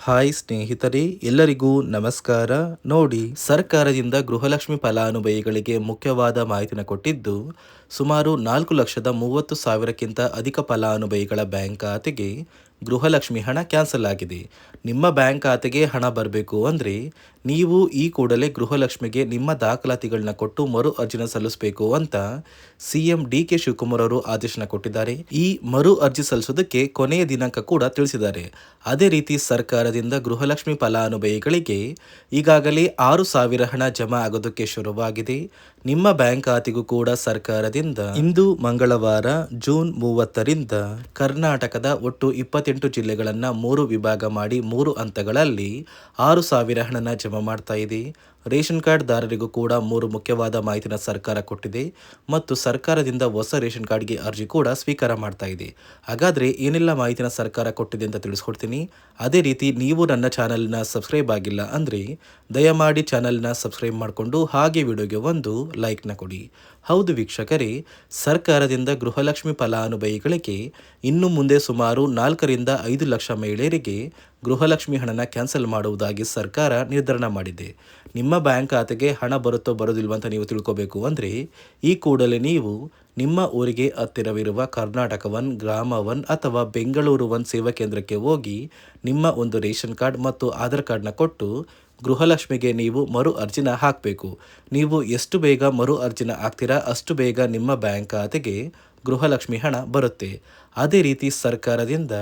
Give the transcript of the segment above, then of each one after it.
Hi ಸ್ನೇಹಿತರೆ, ಎಲ್ಲರಿಗೂ ನಮಸ್ಕಾರ. ನೋಡಿ, ಸರ್ಕಾರದಿಂದ ಗೃಹಲಕ್ಷ್ಮಿ ಫಲಾನುಭವಿಗಳಿಗೆ ಮುಖ್ಯವಾದ ಮಾಹಿತಿನ ಕೊಟ್ಟಿದ್ದು, ಸುಮಾರು 4,30,000ಕ್ಕಿಂತ ಅಧಿಕ ಫಲಾನುಭವಿಗಳ ಬ್ಯಾಂಕ್ ಖಾತೆಗೆ ಗೃಹಲಕ್ಷ್ಮಿ ಹಣ ಕ್ಯಾನ್ಸಲ್ ಆಗಿದೆ. ನಿಮ್ಮ ಬ್ಯಾಂಕ್ ಖಾತೆಗೆ ಹಣ ಬರಬೇಕು ಅಂದರೆ ನೀವು ಈ ಕೂಡಲೇ ಗೃಹಲಕ್ಷ್ಮಿಗೆ ನಿಮ್ಮ ದಾಖಲಾತಿಗಳನ್ನ ಕೊಟ್ಟು ಮರು ಅರ್ಜಿನ ಸಲ್ಲಿಸಬೇಕು ಅಂತ ಸಿಎಂ ಡಿ.ಕೆ. ಶಿವಕುಮಾರ್ ಅವರು ಆದೇಶನ ಕೊಟ್ಟಿದ್ದಾರೆ. ಈ ಮರು ಅರ್ಜಿ ಸಲ್ಲಿಸೋದಕ್ಕೆ ಕೊನೆಯ ದಿನಾಂಕ ಕೂಡ ತಿಳಿಸಿದ್ದಾರೆ. ಅದೇ ರೀತಿ ಸರ್ಕಾರದಿಂದ ಗೃಹಲಕ್ಷ್ಮಿ ಫಲಾನುಭವಿಗಳಿಗೆ ಈಗಾಗಲೇ 6,000 ಹಣ ಜಮಾ ಆಗೋದಕ್ಕೆ ಶುರುವಾಗಿದೆ. ನಿಮ್ಮ ಬ್ಯಾಂಕ್ ಖಾತೆಗೂ ಕೂಡ ಸರ್ಕಾರದಿಂದ ಇಂದು ಮಂಗಳವಾರ ಜೂನ್ 30ರಿಂದ ಕರ್ನಾಟಕದ ಒಟ್ಟು 28 ಜಿಲ್ಲೆಗಳನ್ನು 3 ವಿಭಾಗ ಮಾಡಿ 3 ಹಂತಗಳಲ್ಲಿ 6,000 ಹಣನ ಜಮಾ ಮಾಡ್ತಾ ಇದೆ. ರೇಷನ್ ಕಾರ್ಡ್ ದಾರರಿಗೂ ಕೂಡ 3 ಮುಖ್ಯವಾದ ಮಾಹಿತಿನ ಸರ್ಕಾರ ಕೊಟ್ಟಿದೆ ಮತ್ತು ಸರ್ಕಾರದಿಂದ ಹೊಸ ರೇಷನ್ ಕಾರ್ಡ್ಗೆ ಅರ್ಜಿ ಕೂಡ ಸ್ವೀಕಾರ ಮಾಡ್ತಾ ಇದೆ. ಹಾಗಾದರೆ ಏನೆಲ್ಲ ಮಾಹಿತಿನ ಸರ್ಕಾರ ಕೊಟ್ಟಿದೆ ಅಂತ ತಿಳಿಸ್ಕೊಡ್ತೀನಿ. ಅದೇ ರೀತಿ ನೀವು ನನ್ನ ಚಾನಲ್ನ ಸಬ್ಸ್ಕ್ರೈಬ್ ಆಗಿಲ್ಲ ಅಂದರೆ ದಯಮಾಡಿ ಚಾನಲ್ನ ಸಬ್ಸ್ಕ್ರೈಬ್ ಮಾಡಿಕೊಂಡು ಹಾಗೆ ವಿಡಿಯೋಗೆ ಒಂದು ಲೈಕ್ನ ಕೊಡಿ. ಹೌದು ವೀಕ್ಷಕರೇ, ಸರ್ಕಾರದಿಂದ ಗೃಹಲಕ್ಷ್ಮಿ ಫಲಾನುಭವಿಗಳಿಗೆ ಇನ್ನು ಮುಂದೆ ಸುಮಾರು 4ರಿಂದ 5 ಲಕ್ಷ ಮಹಿಳೆಯರಿಗೆ ಗೃಹಲಕ್ಷ್ಮಿ ಹಣನ ಕ್ಯಾನ್ಸಲ್ ಮಾಡುವುದಾಗಿ ಸರ್ಕಾರ ನಿರ್ಧಾರ ಮಾಡಿದೆ. ನಿಮ್ಮ ಬ್ಯಾಂಕ್ ಖಾತೆಗೆ ಹಣ ಬರುತ್ತೋ ಬರೋದಿಲ್ವ ಅಂತ ನೀವು ತಿಳ್ಕೋಬೇಕು ಅಂದರೆ ಈ ಕೂಡಲೇ ನೀವು ನಿಮ್ಮ ಊರಿಗೆ ಹತ್ತಿರವಿರುವ ಕರ್ನಾಟಕ ಒನ್, ಗ್ರಾಮ ಒನ್ ಅಥವಾ ಬೆಂಗಳೂರು ಒನ್ ಸೇವಾ ಕೇಂದ್ರಕ್ಕೆ ಹೋಗಿ ನಿಮ್ಮ ಒಂದು ರೇಷನ್ ಕಾರ್ಡ್ ಮತ್ತು ಆಧಾರ್ ಕಾರ್ಡ್ನ ಕೊಟ್ಟು ಗೃಹಲಕ್ಷ್ಮಿಗೆ ನೀವು ಮರು ಅರ್ಜಿನ ಹಾಕಬೇಕು. ನೀವು ಎಷ್ಟು ಬೇಗ ಮರು ಅರ್ಜಿನ ಹಾಕ್ತೀರಾ ಅಷ್ಟು ಬೇಗ ನಿಮ್ಮ ಬ್ಯಾಂಕ್ ಖಾತೆಗೆ ಗೃಹಲಕ್ಷ್ಮಿ ಹಣ ಬರುತ್ತೆ. ಅದೇ ರೀತಿ ಸರ್ಕಾರದಿಂದ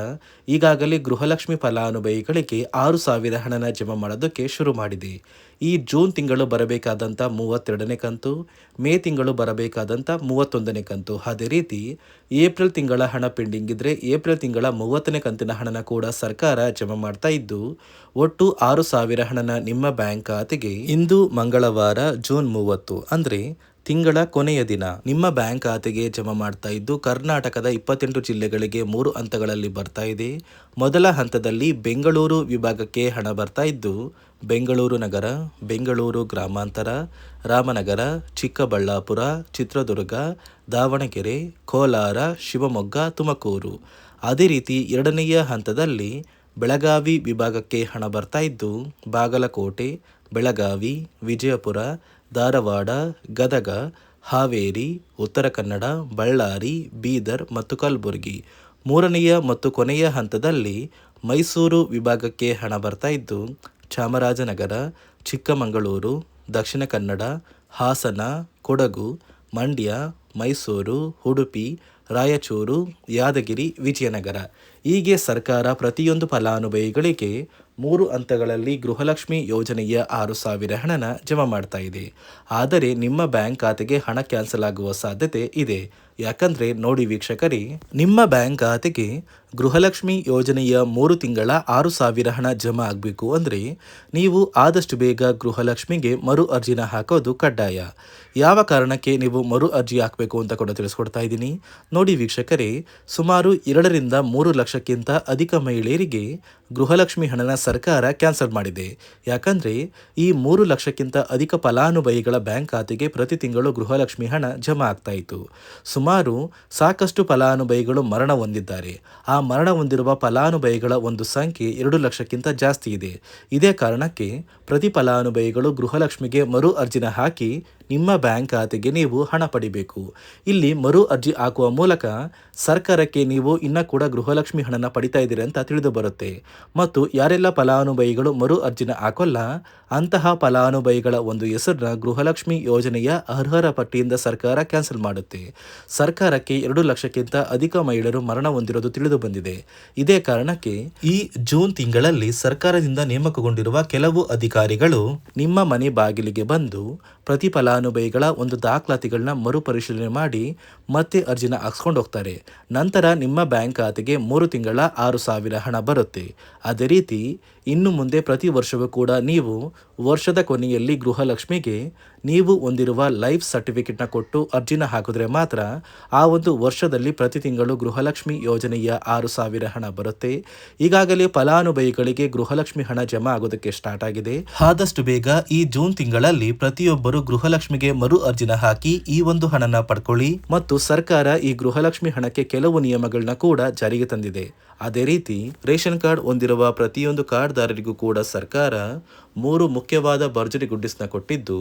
ಈಗಾಗಲೇ ಗೃಹಲಕ್ಷ್ಮಿ ಫಲಾನುಭವಿಗಳಿಗೆ 6,000 ಹಣನ ಜಮಾ ಮಾಡೋದಕ್ಕೆ ಶುರು ಮಾಡಿದೆ. ಈ ಜೂನ್ ತಿಂಗಳು ಬರಬೇಕಾದಂಥ 32ನೇ ಕಂತು, ಮೇ ತಿಂಗಳು ಬರಬೇಕಾದಂಥ 31ನೇ ಕಂತು, ಅದೇ ರೀತಿ ಏಪ್ರಿಲ್ ತಿಂಗಳ ಹಣ ಪೆಂಡಿಂಗ್ ಇದ್ದರೆ ಏಪ್ರಿಲ್ ತಿಂಗಳ 30ನೇ ಕಂತಿನ ಹಣನ ಕೂಡ ಸರ್ಕಾರ ಜಮಾ ಮಾಡ್ತಾ ಇದ್ದು, ಒಟ್ಟು 6,000 ಹಣನ ನಿಮ್ಮ ಬ್ಯಾಂಕ್ ಖಾತೆಗೆ ಇಂದು ಮಂಗಳವಾರ ಜೂನ್ 30 ಅಂದರೆ ತಿಂಗಳ ಕೊನೆಯ ದಿನ ನಿಮ್ಮ ಬ್ಯಾಂಕ್ ಖಾತೆಗೆ ಜಮಾ ಮಾಡ್ತಾ ಇದ್ದು, ಕರ್ನಾಟಕದ 28 ಜಿಲ್ಲೆಗಳಿಗೆ 3 ಹಂತಗಳಲ್ಲಿ ಬರ್ತಾ ಇದೆ. ಮೊದಲ ಹಂತದಲ್ಲಿ ಬೆಂಗಳೂರು ವಿಭಾಗಕ್ಕೆ ಹಣ ಬರ್ತಾ ಇದ್ದು, ಬೆಂಗಳೂರು ನಗರ, ಬೆಂಗಳೂರು ಗ್ರಾಮಾಂತರ, ರಾಮನಗರ, ಚಿಕ್ಕಬಳ್ಳಾಪುರ, ಚಿತ್ರದುರ್ಗ, ದಾವಣಗೆರೆ, ಕೋಲಾರ, ಶಿವಮೊಗ್ಗ, ತುಮಕೂರು. ಅದೇ ರೀತಿ ಎರಡನೆಯ ಹಂತದಲ್ಲಿ ಬೆಳಗಾವಿ ವಿಭಾಗಕ್ಕೆ ಹಣ ಬರ್ತಾ ಇದ್ದು, ಬಾಗಲಕೋಟೆ, ಬೆಳಗಾವಿ, ವಿಜಯಪುರ, ಧಾರವಾಡ, ಗದಗ, ಹಾವೇರಿ, ಉತ್ತರ ಕನ್ನಡ, ಬಳ್ಳಾರಿ, ಬೀದರ್ ಮತ್ತು ಕಲಬುರಗಿ. ಮೂರನೆಯ ಮತ್ತು ಕೊನೆಯ ಹಂತದಲ್ಲಿ ಮೈಸೂರು ವಿಭಾಗಕ್ಕೆ ಹಣ ಬರ್ತಾ ಇದ್ದು, ಚಾಮರಾಜನಗರ, ಚಿಕ್ಕಮಗಳೂರು, ದಕ್ಷಿಣ ಕನ್ನಡ, ಹಾಸನ, ಕೊಡಗು, ಮಂಡ್ಯ, ಮೈಸೂರು, ಉಡುಪಿ, ರಾಯಚೂರು, ಯಾದಗಿರಿ, ವಿಜಯನಗರ. ಹೀಗೆ ಸರ್ಕಾರ ಪ್ರತಿಯೊಂದು ಫಲಾನುಭವಿಗಳಿಗೆ 3 ಹಂತಗಳಲ್ಲಿ ಗೃಹಲಕ್ಷ್ಮಿ ಯೋಜನೆಯ 6,000 ಹಣನ ಜಮಾ ಮಾಡ್ತಾ ಇದೆ. ಆದರೆ ನಿಮ್ಮ ಬ್ಯಾಂಕ್ ಖಾತೆಗೆ ಹಣ ಕ್ಯಾನ್ಸಲ್ ಆಗುವ ಸಾಧ್ಯತೆ ಇದೆ. ಯಾಕಂದರೆ ನೋಡಿ ವೀಕ್ಷಕರೇ, ನಿಮ್ಮ ಬ್ಯಾಂಕ್ ಖಾತೆಗೆ ಗೃಹಲಕ್ಷ್ಮಿ ಯೋಜನೆಯ 3 ತಿಂಗಳ 6,000 ಹಣ ಜಮಾ ಆಗಬೇಕು ಅಂದರೆ ನೀವು ಆದಷ್ಟು ಬೇಗ ಗೃಹಲಕ್ಷ್ಮಿಗೆ ಮರು ಅರ್ಜಿನ ಹಾಕೋದು ಕಡ್ಡಾಯ. ಯಾವ ಕಾರಣಕ್ಕೆ ನೀವು ಮರು ಅರ್ಜಿ ಹಾಕಬೇಕು ಅಂತ ಕೂಡ ತಿಳಿಸ್ಕೊಡ್ತಾ ಇದ್ದೀನಿ. ನೋಡಿ ವೀಕ್ಷಕರೇ, ಸುಮಾರು 2ರಿಂದ 3 ಲಕ್ಷಕ್ಕಿಂತ ಅಧಿಕ ಮಹಿಳೆಯರಿಗೆ ಗೃಹಲಕ್ಷ್ಮಿ ಹಣನ ಸರ್ಕಾರ ಕ್ಯಾನ್ಸಲ್ ಮಾಡಿದೆ. ಯಾಕಂದರೆ ಈ 3 ಲಕ್ಷಕ್ಕಿಂತ ಅಧಿಕ ಫಲಾನುಭವಿಗಳ ಬ್ಯಾಂಕ್ ಖಾತೆಗೆ ಪ್ರತಿ ತಿಂಗಳು ಗೃಹಲಕ್ಷ್ಮಿ ಹಣ ಜಮಾ ಆಗ್ತಾ ಇತ್ತು. ಸುಮಾರು ಸಾಕಷ್ಟು ಫಲಾನುಭವಿಗಳು ಮರಣ ಹೊಂದಿದ್ದಾರೆ. ಆ ಮರಣ ಹೊಂದಿರುವ ಫಲಾನುಭವಿಗಳ ಒಂದು ಸಂಖ್ಯೆ 2 ಲಕ್ಷಕ್ಕಿಂತ ಜಾಸ್ತಿ ಇದೆ. ಇದೇ ಕಾರಣಕ್ಕೆ ಪ್ರತಿ ಫಲಾನುಭವಿಗಳು ಗೃಹಲಕ್ಷ್ಮಿಗೆ ಮರು ಅರ್ಜಿನ ಹಾಕಿ ನಿಮ್ಮ ಬ್ಯಾಂಕ್ ಖಾತೆಗೆ ನೀವು ಹಣ ಪಡಿಬೇಕು. ಇಲ್ಲಿ ಮರು ಅರ್ಜಿ ಹಾಕುವ ಮೂಲಕ ಸರ್ಕಾರಕ್ಕೆ ನೀವು ಇನ್ನೂ ಕೂಡ ಗೃಹಲಕ್ಷ್ಮಿ ಹಣನ ಪಡಿತಾ ಇದ್ದೀರಿ ಅಂತ ತಿಳಿದು ಬರುತ್ತೆ. ಮತ್ತು ಯಾರೆಲ್ಲ ಫಲಾನುಭವಿಗಳು ಮರು ಅರ್ಜಿನ ಹಾಕೋಲ್ಲ ಅಂತಹ ಫಲಾನುಭವಿಗಳ ಒಂದು ಹೆಸರನ್ನ ಗೃಹಲಕ್ಷ್ಮಿ ಯೋಜನೆಯ ಅರ್ಹರ ಪಟ್ಟಿಯಿಂದ ಸರ್ಕಾರ ಕ್ಯಾನ್ಸಲ್ ಮಾಡುತ್ತೆ. ಸರ್ಕಾರಕ್ಕೆ 2 ಲಕ್ಷಕ್ಕಿಂತ ಅಧಿಕ ಮಹಿಳೆಯರು ಮರಣ ಹೊಂದಿರೋದು ತಿಳಿದು ಬಂದಿದೆ. ಇದೇ ಕಾರಣಕ್ಕೆ ಈ ಜೂನ್ ತಿಂಗಳಲ್ಲಿ ಸರ್ಕಾರದಿಂದ ನೇಮಕಗೊಂಡಿರುವ ಕೆಲವು ಅಧಿಕಾರಿಗಳು ನಿಮ್ಮ ಮನೆ ಬಾಗಿಲಿಗೆ ಬಂದು ಪ್ರತಿ ಫಲಾನುಭವಿಗಳ ಒಂದು ದಾಖಲಾತಿಗಳನ್ನ ಮರುಪರಿಶೀಲನೆ ಮಾಡಿ ಮತ್ತೆ ಅರ್ಜಿನ ಹಾಕ್ಸ್ಕೊಂಡು ಹೋಗ್ತಾರೆ. ನಂತರ ನಿಮ್ಮ ಬ್ಯಾಂಕ್ ಖಾತೆಗೆ 3 ತಿಂಗಳ 6,000 ಹಣ ಬರುತ್ತೆ. ಅದೇ ರೀತಿ ಇನ್ನು ಮುಂದೆ ಪ್ರತಿ ವರ್ಷವೂ ಕೂಡ ನೀವು ವರ್ಷದ ಕೊನೆಯಲ್ಲಿ ಗೃಹಲಕ್ಷ್ಮಿಗೆ ನೀವು ಹೊಂದಿರುವ ಲೈಫ್ ಸರ್ಟಿಫಿಕೇಟ್ನ ಕೊಟ್ಟು ಅರ್ಜಿನ ಹಾಕಿದ್ರೆ ಮಾತ್ರ ಆ ಒಂದು ವರ್ಷದಲ್ಲಿ ಪ್ರತಿ ತಿಂಗಳು ಗೃಹಲಕ್ಷ್ಮಿ ಯೋಜನೆಯ 6,000 ಹಣ ಬರುತ್ತೆ. ಈಗಾಗಲೇ ಫಲಾನುಭವಿಗಳಿಗೆ ಗೃಹಲಕ್ಷ್ಮಿ ಹಣ ಜಮಾ ಆಗೋದಕ್ಕೆ ಸ್ಟಾರ್ಟ್ ಆಗಿದೆ. ಆದಷ್ಟು ಬೇಗ ಈ ಜೂನ್ ತಿಂಗಳಲ್ಲಿ ಪ್ರತಿಯೊಬ್ಬರು ಗೃಹಲಕ್ಷ್ಮಿ ಗೃಹಲಕ್ಷ್ಮಿಗೆ ಮರು ಅರ್ಜಿನ ಹಾಕಿ ಈ ಒಂದು ಹಣನ ಪಡ್ಕೊಳ್ಳಿ. ಮತ್ತು ಸರ್ಕಾರ ಈ ಗೃಹಲಕ್ಷ್ಮಿ ಹಣಕ್ಕೆ ಕೆಲವು ನಿಯಮಗಳನ್ನ ಕೂಡ ಜಾರಿಗೆ ತಂದಿದೆ. ಅದೇ ರೀತಿ ರೇಷನ್ ಕಾರ್ಡ್ ಹೊಂದಿರುವ ಪ್ರತಿಯೊಂದು ಕಾರ್ಡ್ದಾರರಿಗೂ ಕೂಡ ಸರ್ಕಾರ 3 ಮುಖ್ಯವಾದ ಭರ್ಜರಿ ಗುಡ್ ನ್ಯೂಸ್ನ ಕೊಟ್ಟಿದ್ದು,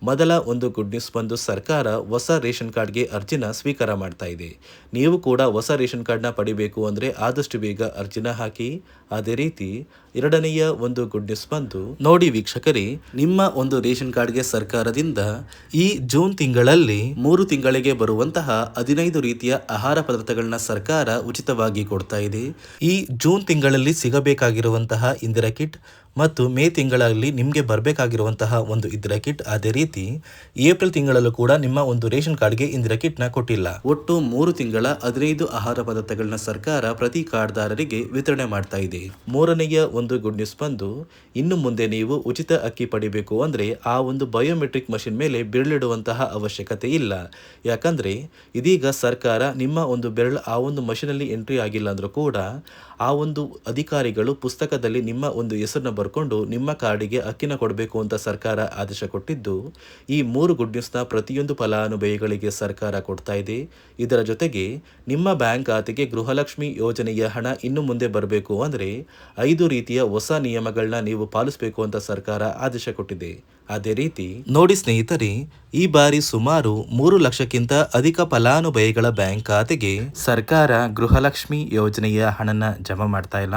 ಮೊದಲ ಒಂದು ಗುಡ್ ನ್ಯೂಸ್ ಬಂದು ಸರ್ಕಾರ ಹೊಸ ರೇಷನ್ ಕಾರ್ಡ್ಗೆ ಅರ್ಜಿನ ಸ್ವೀಕಾರ ಮಾಡ್ತಾ ಇದೆ. ನೀವು ಕೂಡ ಹೊಸ ರೇಷನ್ ಕಾರ್ಡ್ನ ಪಡಿಬೇಕು ಅಂದರೆ ಆದಷ್ಟು ಬೇಗ ಅರ್ಜಿನ ಹಾಕಿ. ಅದೇ ರೀತಿ ಎರಡನೆಯ ಒಂದು ಗುಡ್ ನ್ಯೂಸ್ ಬಂದು ನೋಡಿ ವೀಕ್ಷಕರೇ, ನಿಮ್ಮ ಒಂದು ರೇಷನ್ ಕಾರ್ಡ್ಗೆ ಸರ್ಕಾರದಿಂದ ಈ ಜೂನ್ ತಿಂಗಳಲ್ಲಿ 3 ತಿಂಗಳಿಗೆ ಬರುವಂತಹ 15 ರೀತಿಯ ಆಹಾರ ಪದಾರ್ಥಗಳನ್ನ ಸರ್ಕಾರ ಉಚಿತವಾಗಿ ಕೊಡ್ತಾ ಇದೆ. ಈ ಜೂನ್ ತಿಂಗಳಲ್ಲಿ ಸಿಗಬೇಕಾಗಿರುವಂತಹ ಇಂದಿರಾ ಕಿಟ್ ಮತ್ತು ಮೇ ತಿಂಗಳಲ್ಲಿ ನಿಮಗೆ ಬರಬೇಕಾಗಿರುವಂತಹ ಒಂದು ಇಂದಿರಾ ಕಿಟ್, ಅದೇ ರೀತಿ ಏಪ್ರಿಲ್ ತಿಂಗಳಲ್ಲೂ ಕೂಡ ನಿಮ್ಮ ಒಂದು ರೇಷನ್ ಕಾರ್ಡ್ಗೆ ಇಂದಿರಾ ಕಿಟ್ನ ಕೊಟ್ಟಿಲ್ಲ. ಒಟ್ಟು 3 ತಿಂಗಳ 15 ಆಹಾರ ಪದಾರ್ಥಗಳನ್ನ ಸರ್ಕಾರ ಪ್ರತಿ ಕಾರ್ಡ್ದಾರರಿಗೆ ವಿತರಣೆ ಮಾಡ್ತಾ ಇದೆ. ಮೂರನೆಯ ಒಂದು ಗುಡ್ ನ್ಯೂಸ್ ಬಂದು, ಇನ್ನು ಮುಂದೆ ನೀವು ಉಚಿತ ಅಕ್ಕಿ ಪಡಿಬೇಕು ಅಂದರೆ ಆ ಒಂದು ಬಯೋಮೆಟ್ರಿಕ್ ಮಷಿನ್ ಮೇಲೆ ಬೆರಳಿಡುವಂತಹ ಅವಶ್ಯಕತೆ ಇಲ್ಲ. ಯಾಕಂದರೆ ಇದೀಗ ಸರ್ಕಾರ ನಿಮ್ಮ ಒಂದು ಬೆರಳು ಆ ಒಂದು ಮಷಿನಲ್ಲಿ ಎಂಟ್ರಿ ಆಗಿಲ್ಲ ಅಂದರೂ ಕೂಡ ಆ ಒಂದು ಅಧಿಕಾರಿಗಳು ಪುಸ್ತಕದಲ್ಲಿ ನಿಮ್ಮ ಒಂದು ಹೆಸರನ್ನ ಬರ್ಕೊಂಡು ನಿಮ್ಮ ಕಾರ್ಡಿಗೆ ಅಕ್ಕಿನ ಕೊಡಬೇಕು ಅಂತ ಸರ್ಕಾರ ಆದೇಶ ಕೊಟ್ಟಿದ್ದು, ಈ 3 ಗುಡ್ ನ್ಯೂಸ್ನ ಪ್ರತಿಯೊಂದು ಫಲಾನುಭವಿಗಳಿಗೆ ಸರ್ಕಾರ ಕೊಡ್ತಾ ಇದೆ. ಇದರ ಜೊತೆಗೆ ನಿಮ್ಮ ಬ್ಯಾಂಕ್ ಖಾತೆಗೆ ಗೃಹಲಕ್ಷ್ಮಿ ಯೋಜನೆಯ ಹಣ ಇನ್ನು ಮುಂದೆ ಬರಬೇಕು ಅಂದರೆ 5 ರೀತಿಯ ಹೊಸ ನಿಯಮಗಳನ್ನ ನೀವು ಪಾಲಿಸಬೇಕು ಅಂತ ಸರ್ಕಾರ ಆದೇಶ ಕೊಟ್ಟಿದೆ. ಅದೇ ರೀತಿ ನೋಡಿ ಸ್ನೇಹಿತರೆ, ಈ ಬಾರಿ ಸುಮಾರು 3 ಲಕ್ಷಕ್ಕಿಂತ ಅಧಿಕ ಫಲಾನುಭವಿಗಳ ಬ್ಯಾಂಕ್ ಖಾತೆಗೆ ಸರ್ಕಾರ ಗೃಹಲಕ್ಷ್ಮಿ ಯೋಜನೆಯ ಹಣನ ಜಮಾ ಮಾಡ್ತಾ ಇಲ್ಲ.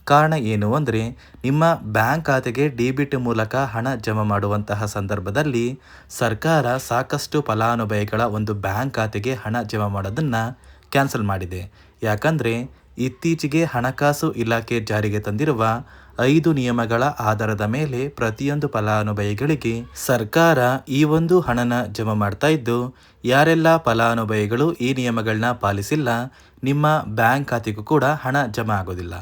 ಕಾರಣ ಏನು ಅಂದರೆ, ನಿಮ್ಮ ಬ್ಯಾಂಕ್ ಖಾತೆಗೆ ಡೆಬಿಟ್ ಮೂಲಕ ಹಣ ಜಮಾ ಮಾಡುವಂತಹ ಸಂದರ್ಭದಲ್ಲಿ ಸರ್ಕಾರ ಸಾಕಷ್ಟು ಫಲಾನುಭವಿಗಳ ಒಂದು ಬ್ಯಾಂಕ್ ಖಾತೆಗೆ ಹಣ ಜಮಾ ಮಾಡೋದನ್ನು ಕ್ಯಾನ್ಸಲ್ ಮಾಡಿದೆ. ಯಾಕಂದರೆ ಇತ್ತೀಚೆಗೆ ಹಣಕಾಸು ಇಲಾಖೆ ಜಾರಿಗೆ ತಂದಿರುವ 5 ನಿಯಮಗಳ ಆಧಾರದ ಮೇಲೆ ಪ್ರತಿಯೊಂದು ಫಲಾನುಭವಿಗಳಿಗೆ ಸರ್ಕಾರ ಈ ಒಂದು ಹಣನ ಜಮಾ ಮಾಡ್ತಾ ಇದ್ದು, ಯಾರೆಲ್ಲ ಫಲಾನುಭವಿಗಳು ಈ ನಿಯಮಗಳನ್ನ ಪಾಲಿಸಿಲ್ಲ ನಿಮ್ಮ ಬ್ಯಾಂಕ್ ಖಾತೆಗೂ ಕೂಡ ಹಣ ಜಮಾ ಆಗೋದಿಲ್ಲ.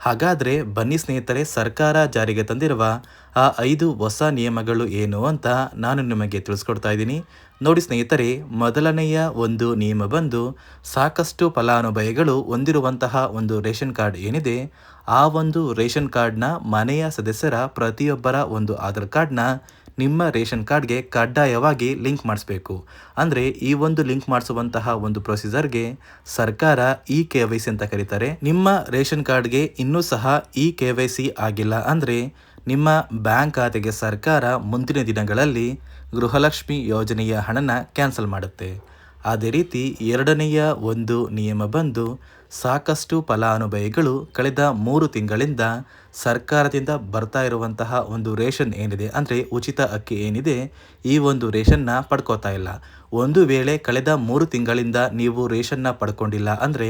ಹಾಗಾದರೆ ಬನ್ನಿ ಸ್ನೇಹಿತರೆ, ಸರ್ಕಾರ ಜಾರಿಗೆ ತಂದಿರುವ ಆ 5 ಹೊಸ ನಿಯಮಗಳು ಏನು ಅಂತ ನಾನು ನಿಮಗೆ ತಿಳಿಸ್ಕೊಡ್ತಾ ಇದ್ದೀನಿ. ನೋಡಿ ಸ್ನೇಹಿತರೆ, ಮೊದಲನೆಯ ಒಂದು ನಿಯಮ ಬಂದು, ಸಾಕಷ್ಟು ಫಲಾನುಭವಿಗಳು ಹೊಂದಿರುವಂತಹ ಒಂದು ರೇಷನ್ ಕಾರ್ಡ್ ಏನಿದೆ, ಆ ಒಂದು ರೇಷನ್ ಕಾರ್ಡ್ನ ಮನೆಯ ಸದಸ್ಯರ ಪ್ರತಿಯೊಬ್ಬರ ಒಂದು ಆಧಾರ್ ಕಾರ್ಡ್ನ ನಿಮ್ಮ ರೇಷನ್ ಕಾರ್ಡ್ಗೆ ಕಡ್ಡಾಯವಾಗಿ ಲಿಂಕ್ ಮಾಡಿಸ್ಬೇಕು. ಅಂದರೆ ಈ ಒಂದು ಲಿಂಕ್ ಮಾಡಿಸುವಂತಹ ಒಂದು ಪ್ರೊಸೀಜರ್ಗೆ ಸರ್ಕಾರ KYC ಅಂತ ಕರೀತಾರೆ. ನಿಮ್ಮ ರೇಷನ್ ಕಾರ್ಡ್ಗೆ ಇನ್ನೂ ಸಹ KYC ಆಗಿಲ್ಲ ಅಂದರೆ ನಿಮ್ಮ ಬ್ಯಾಂಕ್ ಖಾತೆಗೆ ಸರ್ಕಾರ ಮುಂದಿನ ದಿನಗಳಲ್ಲಿ ಗೃಹಲಕ್ಷ್ಮಿ ಯೋಜನೆಯ ಹಣನ ಕ್ಯಾನ್ಸಲ್ ಮಾಡುತ್ತೆ. ಅದೇ ರೀತಿ ಎರಡನೆಯ ಒಂದು ನಿಯಮ ಬಂದು, ಸಾಕಷ್ಟು ಫಲಾನುಭವಿಗಳು ಕಳೆದ 3 ತಿಂಗಳಿಂದ ಸರ್ಕಾರದಿಂದ ಬರ್ತಾ ಇರುವಂತಹ ಒಂದು ರೇಷನ್ ಏನಿದೆ ಅಂದರೆ ಉಚಿತ ಅಕ್ಕಿ ಏನಿದೆ, ಈ ಒಂದು ರೇಷನ್ನ ಪಡ್ಕೋತಾ ಇಲ್ಲ. ಒಂದು ವೇಳೆ ಕಳೆದ 3 ತಿಂಗಳಿಂದ ನೀವು ರೇಷನ್ನ ಪಡ್ಕೊಂಡಿಲ್ಲ ಅಂದರೆ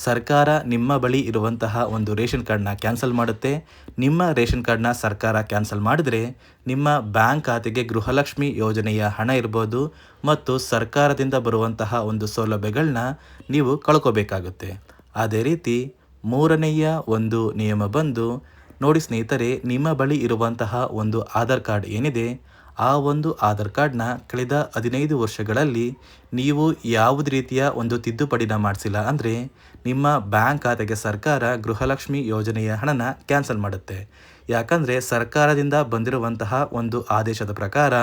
ಸರ್ಕಾರ ನಿಮ್ಮ ಬಳಿ ಇರುವಂತಹ ಒಂದು ರೇಷನ್ ಕಾರ್ಡ್ನ ಕ್ಯಾನ್ಸಲ್ ಮಾಡುತ್ತೆ. ನಿಮ್ಮ ರೇಷನ್ ಕಾರ್ಡ್ನ ಸರ್ಕಾರ ಕ್ಯಾನ್ಸಲ್ ಮಾಡಿದ್ರೆ ನಿಮ್ಮ ಬ್ಯಾಂಕ್ ಖಾತೆಗೆ ಗೃಹಲಕ್ಷ್ಮಿ ಯೋಜನೆಯ ಹಣ ಇರ್ಬೋದು ಮತ್ತು ಸರ್ಕಾರದಿಂದ ಬರುವಂತಹ ಒಂದು ಸೌಲಭ್ಯಗಳನ್ನ ನೀವು ಕಳ್ಕೋಬೇಕಾಗುತ್ತೆ. ಅದೇ ರೀತಿ ಮೂರನೆಯ ಒಂದು ನಿಯಮ ಬಂದು, ನೋಡಿ ಸ್ನೇಹಿತರೆ, ನಿಮ್ಮ ಬಳಿ ಇರುವಂತಹ ಒಂದು ಆಧಾರ್ ಕಾರ್ಡ್ ಏನಿದೆ, ಆ ಒಂದು ಆಧಾರ್ ಕಾರ್ಡ್ನ ಕಳೆದ 15 ವರ್ಷಗಳಲ್ಲಿ ನೀವು ಯಾವುದೇ ರೀತಿಯ ಒಂದು ತಿದ್ದುಪಡಿನ ಮಾಡಿಸಿಲ್ಲ ಅಂದರೆ ನಿಮ್ಮ ಬ್ಯಾಂಕ್ ಖಾತೆಗೆ ಸರ್ಕಾರ ಗೃಹಲಕ್ಷ್ಮಿ ಯೋಜನೆಯ ಹಣನ ಕ್ಯಾನ್ಸಲ್ ಮಾಡುತ್ತೆ. ಯಾಕಂದರೆ ಸರ್ಕಾರದಿಂದ ಬಂದಿರುವಂತಹ ಒಂದು ಆದೇಶದ ಪ್ರಕಾರ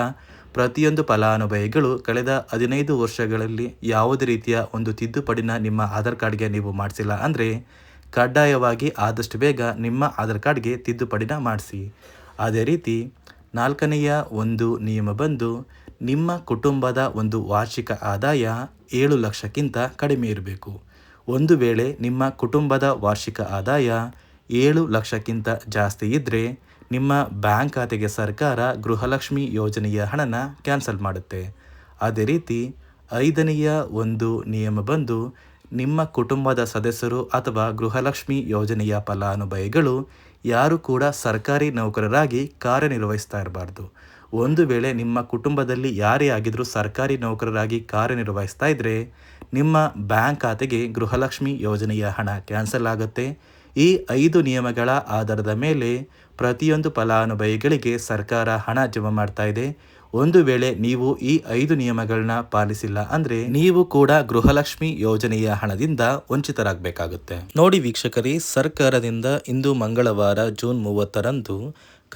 ಪ್ರತಿಯೊಂದು ಫಲಾನುಭವಿಗಳು ಕಳೆದ 15 ವರ್ಷಗಳಲ್ಲಿ ಯಾವುದೇ ರೀತಿಯ ಒಂದು ತಿದ್ದುಪಡಿನ ನಿಮ್ಮ ಆಧಾರ್ ಕಾರ್ಡ್ಗೆ ನೀವು ಮಾಡಿಸಿಲ್ಲ ಅಂದರೆ ಕಡ್ಡಾಯವಾಗಿ ಆದಷ್ಟು ಬೇಗ ನಿಮ್ಮ ಆಧಾರ್ ಕಾರ್ಡ್ಗೆ ತಿದ್ದುಪಡಿನ ಮಾಡಿಸಿ. ಅದೇ ರೀತಿ 4ನೆಯ ಒಂದು ನಿಯಮ ಬಂದು, ನಿಮ್ಮ ಕುಟುಂಬದ ಒಂದು ವಾರ್ಷಿಕ ಆದಾಯ 7 ಲಕ್ಷಕ್ಕಿಂತ ಕಡಿಮೆ ಇರಬೇಕು. ಒಂದು ವೇಳೆ ನಿಮ್ಮ ಕುಟುಂಬದ ವಾರ್ಷಿಕ ಆದಾಯ 7 ಲಕ್ಷಕ್ಕಿಂತ ಜಾಸ್ತಿ ಇದ್ದರೆ ನಿಮ್ಮ ಬ್ಯಾಂಕ್ ಖಾತೆಗೆ ಸರ್ಕಾರ ಗೃಹಲಕ್ಷ್ಮಿ ಯೋಜನೆಯ ಹಣನ ಕ್ಯಾನ್ಸಲ್ ಮಾಡುತ್ತೆ. ಅದೇ ರೀತಿ 5ನೆಯ ಒಂದು ನಿಯಮ ಬಂದು, ನಿಮ್ಮ ಕುಟುಂಬದ ಸದಸ್ಯರು ಅಥವಾ ಗೃಹಲಕ್ಷ್ಮಿ ಯೋಜನೆಯ ಫಲಾನುಭವಿಗಳು ಯಾರು ಕೂಡ ಸರ್ಕಾರಿ ನೌಕರರಾಗಿ ಕಾರ್ಯನಿರ್ವಹಿಸ್ತಾ ಇರಬಾರ್ದು. ಒಂದು ವೇಳೆ ನಿಮ್ಮ ಕುಟುಂಬದಲ್ಲಿ ಯಾರೇ ಆಗಿದ್ರೂ ಸರ್ಕಾರಿ ನೌಕರರಾಗಿ ಕಾರ್ಯನಿರ್ವಹಿಸ್ತಾ ಇದ್ದರೆ ನಿಮ್ಮ ಬ್ಯಾಂಕ್ ಖಾತೆಗೆ ಗೃಹಲಕ್ಷ್ಮಿ ಯೋಜನೆಯ ಹಣ ಕ್ಯಾನ್ಸಲ್ ಆಗುತ್ತೆ. ಈ 5 ನಿಯಮಗಳ ಆಧಾರದ ಮೇಲೆ ಪ್ರತಿಯೊಂದು ಫಲಾನುಭವಿಗಳಿಗೆ ಸರ್ಕಾರ ಹಣ ಜಮಾ ಮಾಡ್ತಾ ಇದೆ. ಒಂದು ವೇಳೆ ನೀವು ಈ 5 ನಿಯಮಗಳನ್ನ ಪಾಲಿಸಿಲ್ಲ ಅಂದರೆ ನೀವು ಕೂಡ ಗೃಹಲಕ್ಷ್ಮಿ ಯೋಜನೆಯ ಹಣದಿಂದ ವಂಚಿತರಾಗಬೇಕಾಗುತ್ತೆ. ನೋಡಿ ವೀಕ್ಷಕರೇ, ಸರ್ಕಾರದಿಂದ ಇಂದು ಮಂಗಳವಾರ ಜೂನ್ 30ರಂದು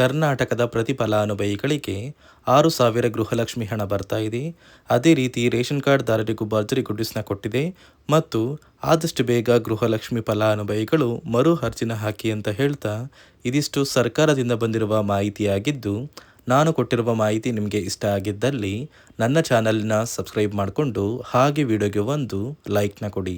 ಕರ್ನಾಟಕದ ಪ್ರತಿ ಫಲಾನುಭವಿಗಳಿಗೆ 6,000 ಗೃಹಲಕ್ಷ್ಮಿ ಹಣ ಬರ್ತಾ ಇದೆ. ಅದೇ ರೀತಿ ರೇಷನ್ ಕಾರ್ಡ್ದಾರರಿಗೂ ಭರ್ಜರಿ ಗುಡ್ಡಿಸ್ನ ಕೊಟ್ಟಿದೆ ಮತ್ತು ಆದಷ್ಟು ಬೇಗ ಗೃಹಲಕ್ಷ್ಮಿ ಫಲಾನುಭವಿಗಳು ಮರು ಅರ್ಜಿನ ಹಾಕಿ ಅಂತ ಹೇಳ್ತಾ ಇದಿಷ್ಟು ಸರ್ಕಾರದಿಂದ ಬಂದಿರುವ ಮಾಹಿತಿಯಾಗಿದ್ದು, ನಾನು ಕೊಟ್ಟಿರುವ ಮಾಹಿತಿ ನಿಮಗೆ ಇಷ್ಟ ಆಗಿದ್ದಲ್ಲಿ ನನ್ನ ಚಾನಲ್ನ ಸಬ್ಸ್ಕ್ರೈಬ್ ಮಾಡಿಕೊಂಡು ಹಾಗೆ ವಿಡಿಯೋಗೆ ಒಂದು ಲೈಕ್ನ ಕೊಡಿ.